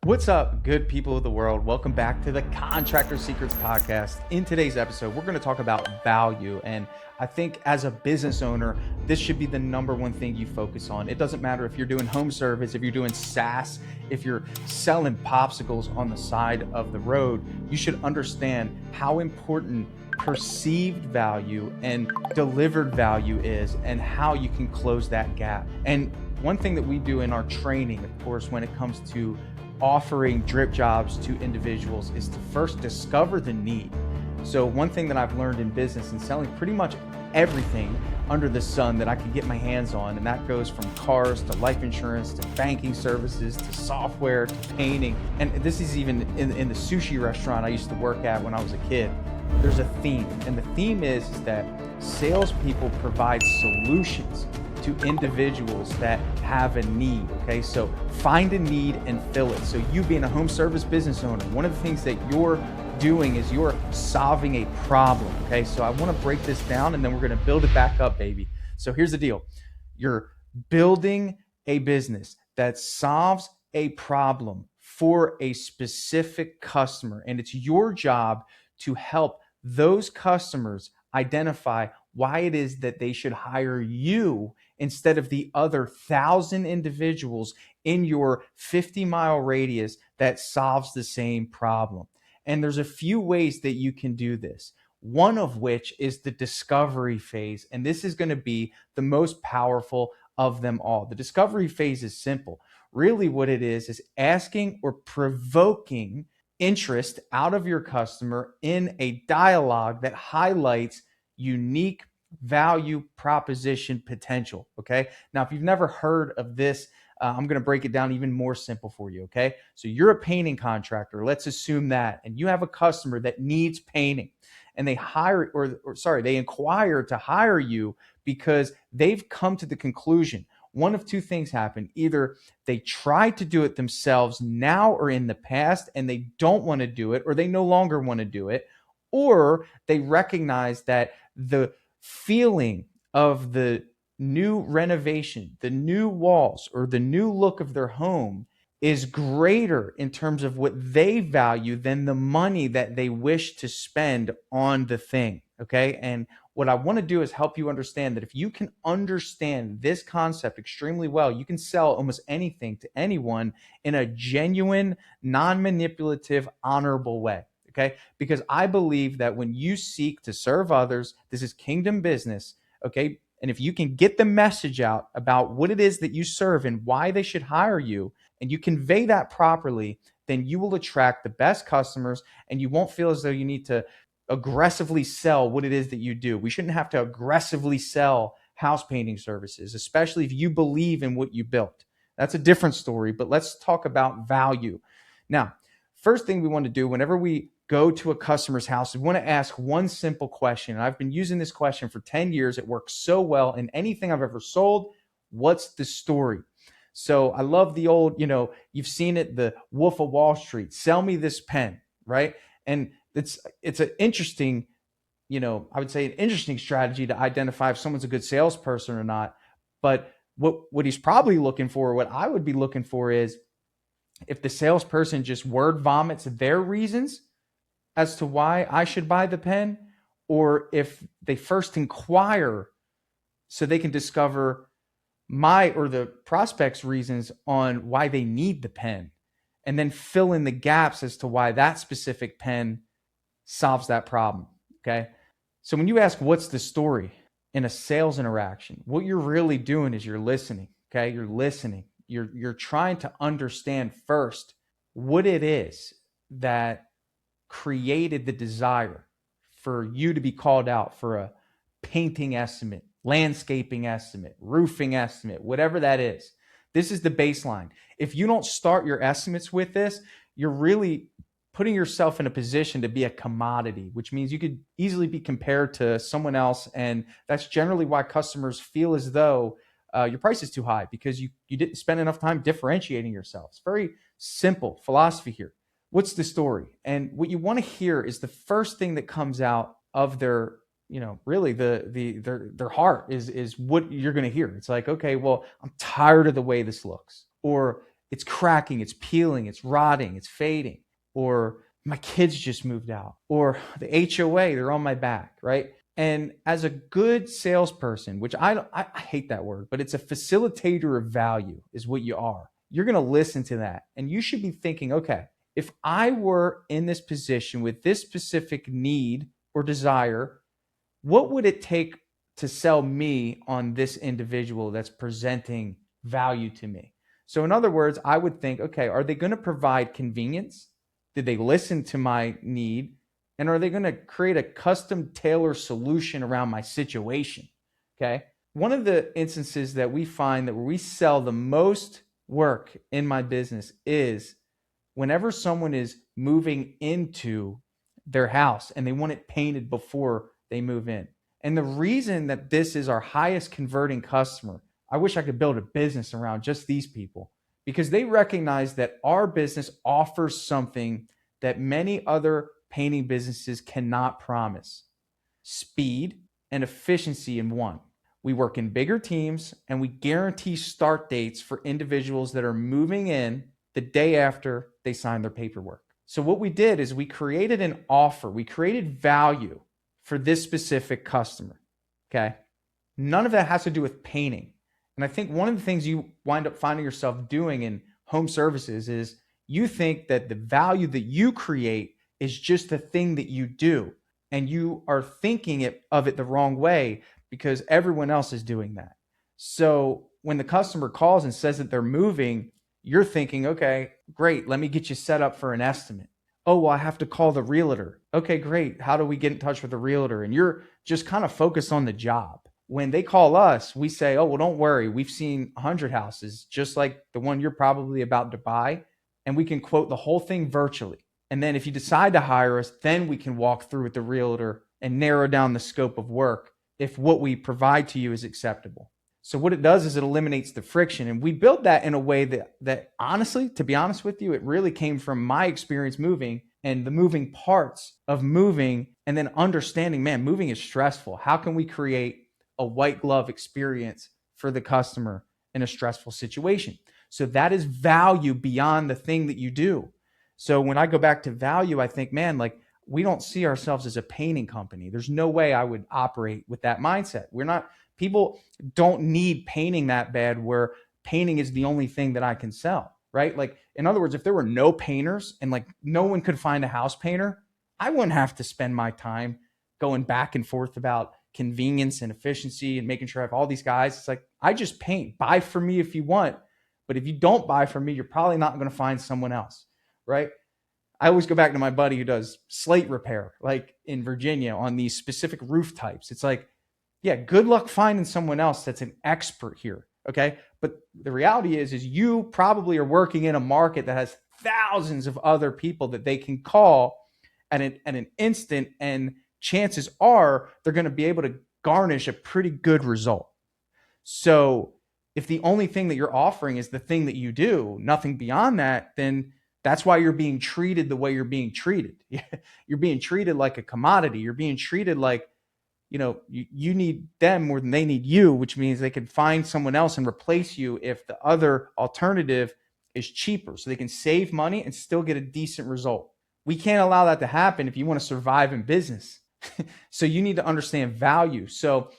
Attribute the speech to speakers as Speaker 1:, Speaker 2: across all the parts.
Speaker 1: What's up, good people of the world? Welcome back to the Contractor Secrets Podcast. In today's episode, we're going to talk about value. And I think as a business owner, this should be the number one thing you focus on. It doesn't matter if you're doing home service, if you're doing SaaS, if you're selling popsicles on the side of the road, you should understand how important perceived value and delivered value is and how you can close that gap. And one thing that we do in our training, of course, when it comes to offering drip jobs to individuals is to first discover the need. So one thing that I've learned in business and selling pretty much everything under the sun that I could get my hands on, and that goes from cars to life insurance to banking services to software to painting. And this is even in the sushi restaurant I used to work at when I was a kid. There's a theme, and the theme is that salespeople provide solutions to individuals that have a need, okay? So find a need and fill it. So you being a home service business owner, one of the things that you're doing is you're solving a problem, okay? So I wanna break this down and then we're gonna build it back up, baby. So here's the deal. You're building a business that solves a problem for a specific customer, and it's your job to help those customers identify why it is that they should hire you instead of the other 1,000 individuals in your 50-mile radius that solves the same problem. And there's a few ways that you can do this. One of which is the discovery phase. And this is going to be the most powerful of them all. The discovery phase is simple. Really what it is asking or provoking interest out of your customer in a dialogue that highlights unique value proposition potential. Okay. Now, if you've never heard of this, I'm going to break it down even more simple for you. Okay. So you're a painting contractor. Let's assume that, and you have a customer that needs painting and they they inquire to hire you because they've come to the conclusion one of two things happen. Either they tried to do it themselves now or in the past and they don't want to do it, or they no longer want to do it, or they recognize that the feeling of the new renovation, the new walls, or the new look of their home is greater in terms of what they value than the money that they wish to spend on the thing. Okay. And what I want to do is help you understand that if you can understand this concept extremely well, you can sell almost anything to anyone in a genuine, non-manipulative, honorable way. Okay. Because I believe that when you seek to serve others, this is kingdom business. Okay. And if you can get the message out about what it is that you serve and why they should hire you, and you convey that properly, then you will attract the best customers and you won't feel as though you need to aggressively sell what it is that you do. We shouldn't have to aggressively sell house painting services, especially if you believe in what you built. That's a different story, but let's talk about value. Now, first thing we want to do whenever we go to a customer's house, we want to ask one simple question. And I've been using this question for 10 years. It works so well in anything I've ever sold. What's the story? So I love the old, you've seen it, the Wolf of Wall Street, sell me this pen, right? And it's an interesting, I would say an interesting strategy to identify if someone's a good salesperson or not. But what he's probably looking for, what I would be looking for is if the salesperson just word vomits their reasons as to why I should buy the pen, or if they first inquire so they can discover my or the prospect's reasons on why they need the pen, and then fill in the gaps as to why that specific pen solves that problem. Okay. So when you ask what's the story in a sales interaction, what you're really doing is you're listening. Okay. You're listening. You're trying to understand first what it is that created the desire for you to be called out for a painting estimate, landscaping estimate, roofing estimate, whatever that is. This is the baseline. If you don't start your estimates with this, you're really putting yourself in a position to be a commodity, which means you could easily be compared to someone else. And that's generally why customers feel as though your price is too high, because you didn't spend enough time differentiating yourself. It's very simple philosophy here. What's the story? And what you want to hear is the first thing that comes out of their really their heart is what you're going to hear. It's like, okay, well, I'm tired of the way this looks. Or it's cracking, it's peeling, it's rotting, it's fading, or my kids just moved out, or the HOA, they're on my back, right? And as a good salesperson, which I hate that word, but it's a facilitator of value is what you are. You're going to listen to that. And you should be thinking, okay, if I were in this position with this specific need or desire, what would it take to sell me on this individual that's presenting value to me? So in other words, I would think, okay, are they going to provide convenience? Did they listen to my need? And are they going to create a custom tailor solution around my situation? Okay. One of the instances that we find that where we sell the most work in my business is whenever someone is moving into their house and they want it painted before they move in. And the reason that this is our highest converting customer, I wish I could build a business around just these people, because they recognize that our business offers something that many other painting businesses cannot promise: speed and efficiency in one. We work in bigger teams and we guarantee start dates for individuals that are moving in the day after they sign their paperwork. So what we did is we created an offer, we created value for this specific customer, okay? None of that has to do with painting. And I think one of the things you wind up finding yourself doing in home services is you think that the value that you create is just the thing that you do. And you are thinking of it the wrong way because everyone else is doing that. So when the customer calls and says that they're moving, you're thinking, okay, great, let me get you set up for an estimate. Oh, well, I have to call the realtor. Okay, great. How do we get in touch with the realtor? And you're just kind of focused on the job. When they call us, we say, oh, well, don't worry. We've seen 100 houses, just like the one you're probably about to buy. And we can quote the whole thing virtually. And then if you decide to hire us, then we can walk through with the realtor and narrow down the scope of work if what we provide to you is acceptable. So what it does is it eliminates the friction. And we built that in a way that honestly, to be honest with you, it really came from my experience moving and the moving parts of moving, and then understanding, man, moving is stressful. How can we create a white glove experience for the customer in a stressful situation? So that is value beyond the thing that you do. So when I go back to value, I think, man, like, we don't see ourselves as a painting company. There's no way I would operate with that mindset. People don't need painting that bad where painting is the only thing that I can sell, right? Like, in other words, if there were no painters and like no one could find a house painter, I wouldn't have to spend my time going back and forth about convenience and efficiency and making sure I have all these guys. It's like, I just paint. Buy from me if you want. But if you don't buy from me, you're probably not going to find someone else, right? I always go back to my buddy who does slate repair, like in Virginia on these specific roof types. It's like, yeah, good luck finding someone else that's an expert here, okay? But the reality is you probably are working in a market that has thousands of other people that they can call at an instant, and chances are they're going to be able to garnish a pretty good result. So if the only thing that you're offering is the thing that you do, nothing beyond that, then that's why you're being treated the way you're being treated. You're being treated like a commodity. You're being treated like, you need them more than they need you, which means they can find someone else and replace you if the other alternative is cheaper. So they can save money and still get a decent result. We can't allow that to happen if you want to survive in business. So you need to understand value. So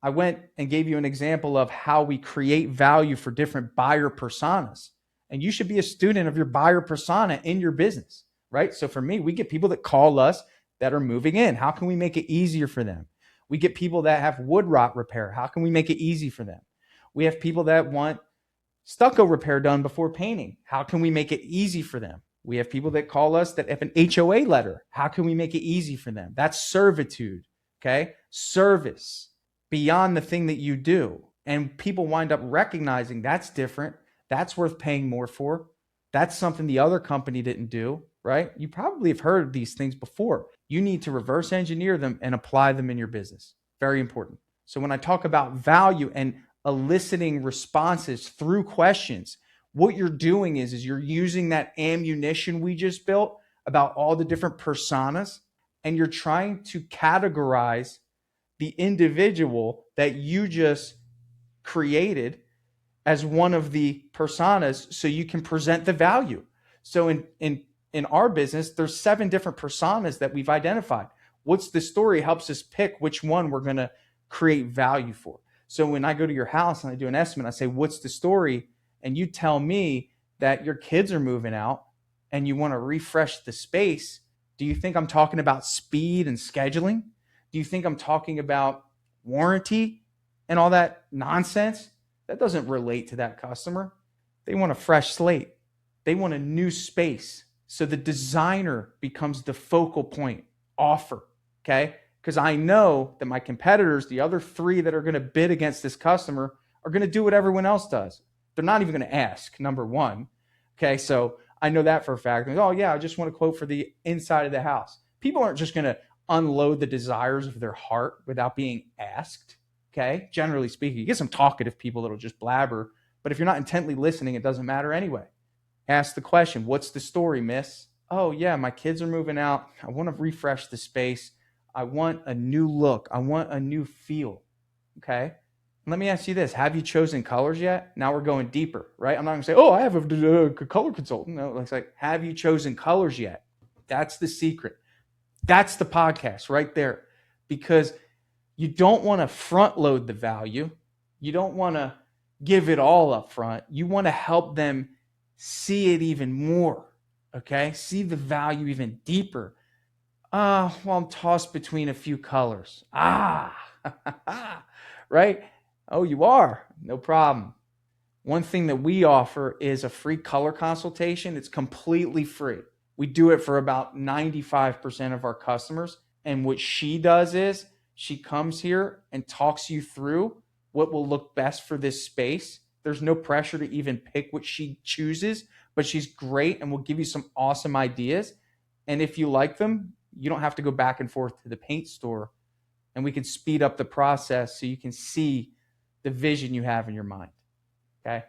Speaker 1: I went and gave you an example of how we create value for different buyer personas. And you should be a student of your buyer persona in your business, right? So for me, we get people that call us that are moving in. How can we make it easier for them? We get people that have wood rot repair. How can we make it easy for them? We have people that want stucco repair done before painting. How can we make it easy for them? We have people that call us that have an HOA letter. How can we make it easy for them? That's servitude, okay? Service beyond the thing that you do. And people wind up recognizing that's different. That's worth paying more for. That's something the other company didn't do, right? You probably have heard of these things before. You need to reverse engineer them and apply them in your business. Very important. So when I talk about value and eliciting responses through questions, what you're doing is you're using that ammunition we just built about all the different personas, and you're trying to categorize the individual that you just created as one of the personas so you can present the value. So in our business, there's 7 different personas that we've identified. What's the story helps us pick which one we're going to create value for. So when I go to your house and I do an estimate, I say, what's the story? And you tell me that your kids are moving out and you want to refresh the space. Do you think I'm talking about speed and scheduling? Do you think I'm talking about warranty and all that nonsense? That doesn't relate to that customer. They want a fresh slate. They want a new space. So the designer becomes the focal point offer, okay? Because I know that my competitors, the other 3 that are going to bid against this customer, are going to do what everyone else does. They're not even going to ask, number one. Okay, so I know that for a fact. Oh, yeah, I just want to quote for the inside of the house. People aren't just going to unload the desires of their heart without being asked, okay? Generally speaking, you get some talkative people that'll just blabber, but if you're not intently listening, it doesn't matter anyway. Ask the question, what's the story, miss? Oh, yeah, my kids are moving out. I want to refresh the space. I want a new look. I want a new feel, okay? Let me ask you this. Have you chosen colors yet? Now we're going deeper, right? I'm not going to say, oh, I have a color consultant. No, it's like, have you chosen colors yet? That's the secret. That's the podcast right there. Because you don't want to front load the value. You don't want to give it all up front. You want to help them see it even more, okay? See the value even deeper. Well, I'm tossed between a few colors. Right? Oh, you are? No problem. One thing that we offer is a free color consultation. It's completely free. We do it for about 95% of our customers. And what she does is she comes here and talks you through what will look best for this space. There's no pressure to even pick what she chooses, but she's great and will give you some awesome ideas. And if you like them, you don't have to go back and forth to the paint store, and we can speed up the process so you can see the vision you have in your mind, okay?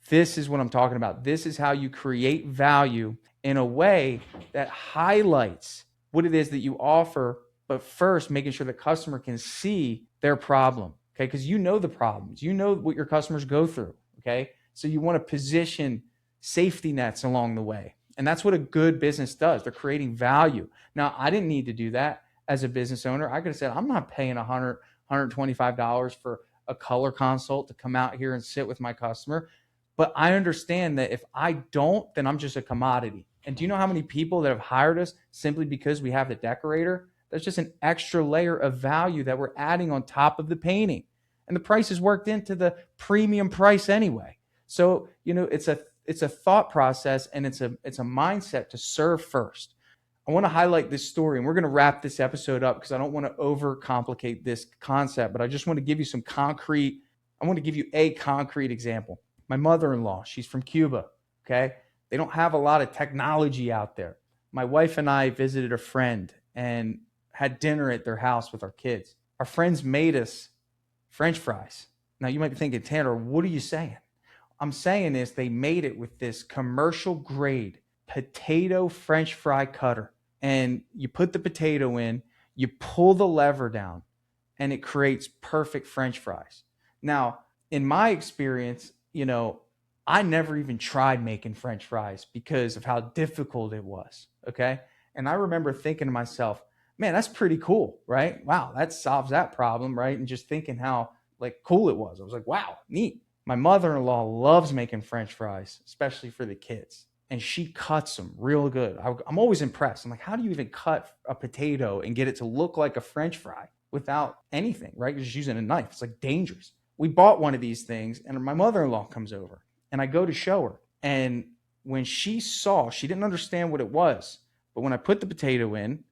Speaker 1: This is what I'm talking about. This is how you create value in a way that highlights what it is that you offer, but first making sure the customer can see their problem, okay? Because you know the problems. You know what your customers go through, okay? So you want to position safety nets along the way. And that's what a good business does. They're creating value. Now, I didn't need to do that as a business owner. I could have said, I'm not paying $100, $125 for a color consult to come out here and sit with my customer. But I understand that if I don't, then I'm just a commodity. And do you know how many people that have hired us simply because we have the decorator? That's just an extra layer of value that we're adding on top of the painting. And the price is worked into the premium price anyway. So, it's a thought process, and it's a mindset to serve first. I want to highlight this story, and we're going to wrap this episode up because I don't want to overcomplicate this concept, but I just want to give you a concrete example. My mother-in-law, she's from Cuba, okay? They don't have a lot of technology out there. My wife and I visited a friend and had dinner at their house with our kids. Our friends made us French fries. Now, you might be thinking, Tanner, what are you saying? I'm saying is they made it with this commercial grade potato French fry cutter. And you put the potato in, you pull the lever down, and it creates perfect French fries. Now, in my experience, I never even tried making French fries because of how difficult it was, okay? And I remember thinking to myself, man, that's pretty cool, right? Wow, that solves that problem, right? And just thinking how cool it was. I was like, wow, neat. My mother-in-law loves making French fries, especially for the kids. And she cuts them real good. I'm always impressed. I'm like, how do you even cut a potato and get it to look like a French fry without anything, right? You're just using a knife. It's dangerous. We bought one of these things, and my mother-in-law comes over, and I go to show her. And when she didn't understand what it was. But when I put the potato in,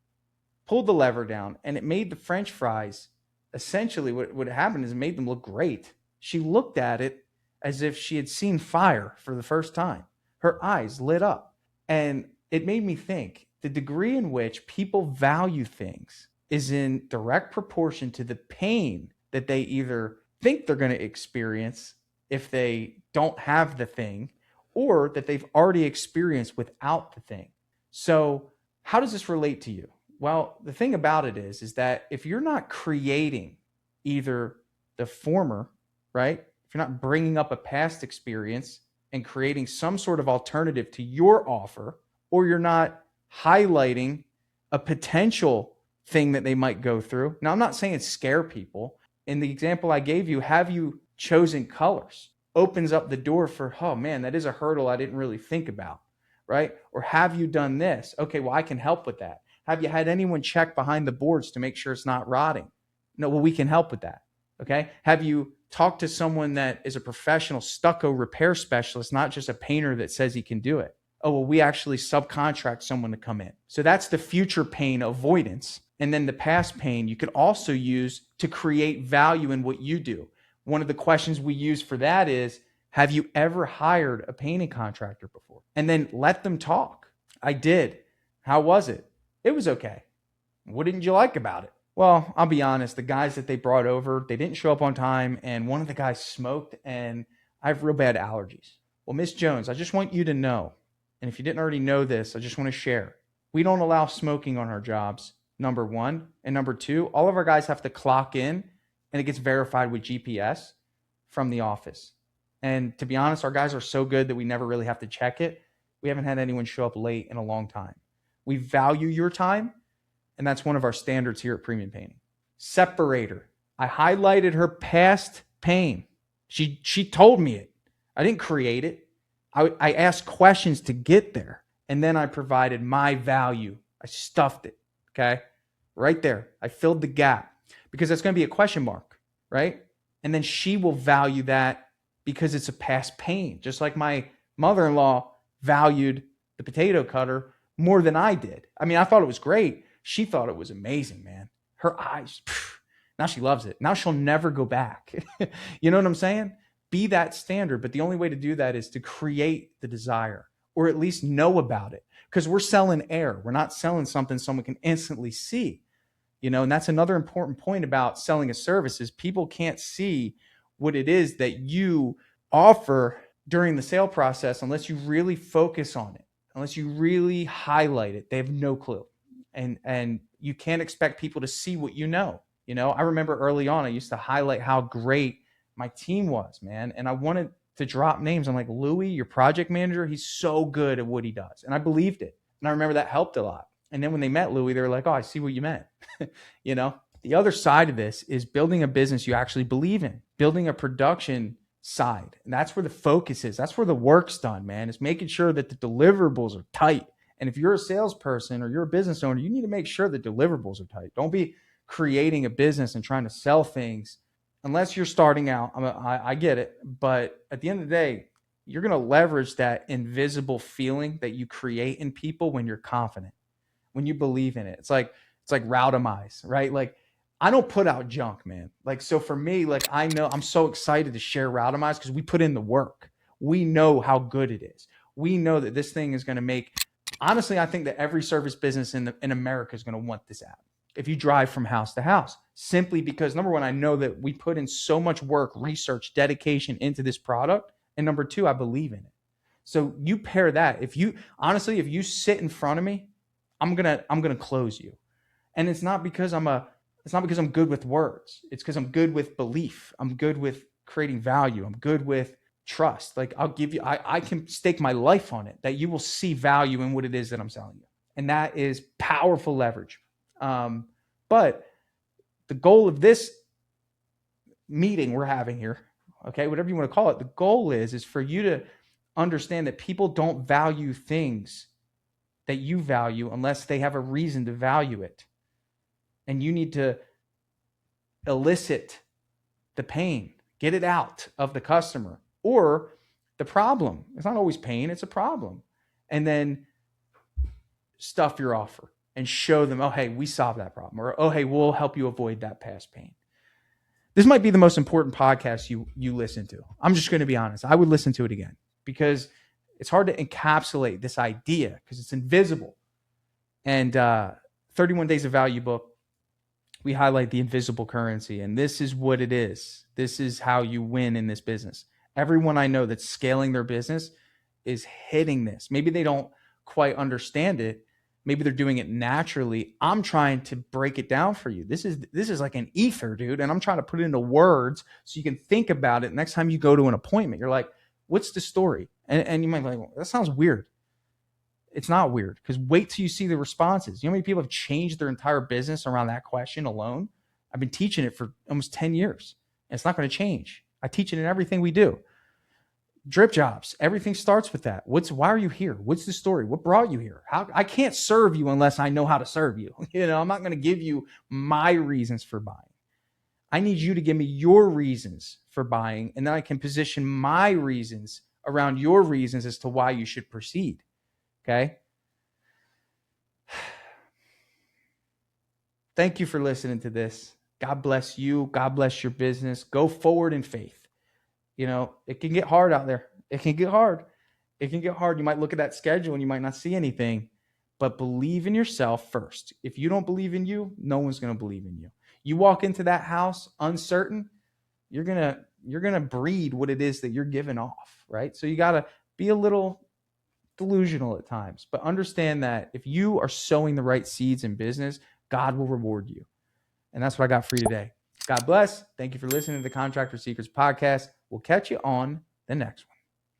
Speaker 1: pulled the lever down, and it made the French fries, essentially what happened is it made them look great. She looked at it as if she had seen fire for the first time. Her eyes lit up. And it made me think the degree in which people value things is in direct proportion to the pain that they either think they're going to experience if they don't have the thing, or that they've already experienced without the thing. So how does this relate to you? Well, the thing about it is that if you're not creating either the former, right? if you're not bringing up a past experience and creating some sort of alternative to your offer, or you're not highlighting a potential thing that they might go through. Now, I'm not saying scare people. In the example I gave you, have you chosen colors? Opens up the door for, oh man, that is a hurdle I didn't really think about, right? Or have you done this? Okay, well, I can help with that. Have you had anyone check behind the boards to make sure it's not rotting? No, well, we can help with that. Okay. Have you talked to someone that is a professional stucco repair specialist, not just a painter that says he can do it? Oh, well, we actually subcontract someone to come in. So that's the future pain avoidance. And then the past pain you could also use to create value in what you do. One of the questions we use for that is, have you ever hired a painting contractor before? And then let them talk. I did. How was it? It was okay. What didn't you like about it? Well, I'll be honest, the guys that they brought over, they didn't show up on time, and one of the guys smoked, and I have real bad allergies. Well, Miss Jones, I just want you to know, and if you didn't already know this, I just want to share. We don't allow smoking on our jobs, number one. And number two, all of our guys have to clock in, and it gets verified with GPS from the office. And to be honest, our guys are so good that we never really have to check it. We haven't had anyone show up late in a long time. We value your time, and that's one of our standards here at Premium Painting. Separator. I highlighted her past pain. She told me it. I didn't create it. I asked questions to get there, and then I provided my value. I stuffed it, okay? Right there. I filled the gap because that's going to be a question mark, right? And then she will value that because it's a past pain, just like my mother-in-law valued the potato cutter more than I did. I mean, I thought it was great. She thought it was amazing, man. Her eyes, now she loves it. Now she'll never go back. You know what I'm saying? Be that standard. But the only way to do that is to create the desire, or at least know about it, because we're selling air. We're not selling something someone can instantly see, you know, and that's another important point about selling a service is people can't see what it is that you offer during the sale process unless you really focus on it, unless you really highlight it. They have no clue. And you can't expect people to see what you know. You know, I remember early on, I used to highlight how great my team was, man. And I wanted to drop names. I'm like, Louis, your project manager, he's so good at what he does. And I believed it. And I remember that helped a lot. And then when they met Louis, they were like, oh, I see what you meant. You know, the other side of this is building a business you actually believe in, building a production side. And that's where the focus is. That's where the work's done, man. It's making sure that the deliverables are tight. And if you're a salesperson or you're a business owner, you need to make sure the deliverables are tight. Don't be creating a business and trying to sell things unless you're starting out. I get it. But at the end of the day, you're going to leverage that invisible feeling that you create in people when you're confident, when you believe in it. It's like Routamize, right? Like, I don't put out junk, man. Like, so for me, like, I know I'm so excited to share Routamize because we put in the work. We know how good it is. We know that this thing is going to make. Honestly, I think that every service business in America is going to want this app. If you drive from house to house, simply because number one, I know that we put in so much work, research, dedication into this product. And number two, I believe in it. So you pair that. If you sit in front of me, I'm going to close you. And it's not because I'm good with words. It's because I'm good with belief. I'm good with creating value. I'm good with trust. Like, I'll give you, I can stake my life on it, that you will see value in what it is that I'm selling you. And that is powerful leverage. But the goal of this meeting we're having here, okay, whatever you want to call it, the goal is for you to understand that people don't value things that you value unless they have a reason to value it. And you need to elicit the pain, get it out of the customer or the problem. It's not always pain, it's a problem. And then stuff your offer and show them, oh, hey, we solved that problem. Or, oh, hey, we'll help you avoid that past pain. This might be the most important podcast you listen to. I'm just going to be honest. I would listen to it again because it's hard to encapsulate this idea because it's invisible. And 31 Days of Value book, we highlight the invisible currency. And this is what it is. This is how you win in this business. Everyone I know that's scaling their business is hitting this. Maybe they don't quite understand it. Maybe they're doing it naturally. I'm trying to break it down for you. This is like an ether, dude. And I'm trying to put it into words so you can think about it. Next time you go to an appointment, you're like, what's the story? And you might be like, well, that sounds weird. It's not weird, because wait till you see the responses. You know how many people have changed their entire business around that question alone? I've been teaching it for almost 10 years. And it's not going to change. I teach it in everything we do. DripJobs, everything starts with that. Why are you here? What's the story? What brought you here? I can't serve you unless I know how to serve you. I'm not going to give you my reasons for buying. I need you to give me your reasons for buying, and then I can position my reasons around your reasons as to why you should proceed. Okay? Thank you for listening to this. God bless you. God bless your business. Go forward in faith. It can get hard out there. It can get hard. You might look at that schedule and you might not see anything, but believe in yourself first. If you don't believe in you, no one's going to believe in you. You walk into that house uncertain, you're going to breed what it is that you're giving off, right? So you got to be a little delusional at times, but understand that if you are sowing the right seeds in business, God will reward you. And that's what I got for you today. God bless. Thank you for listening to the Contractor Secrets Podcast. We'll catch you on the next one.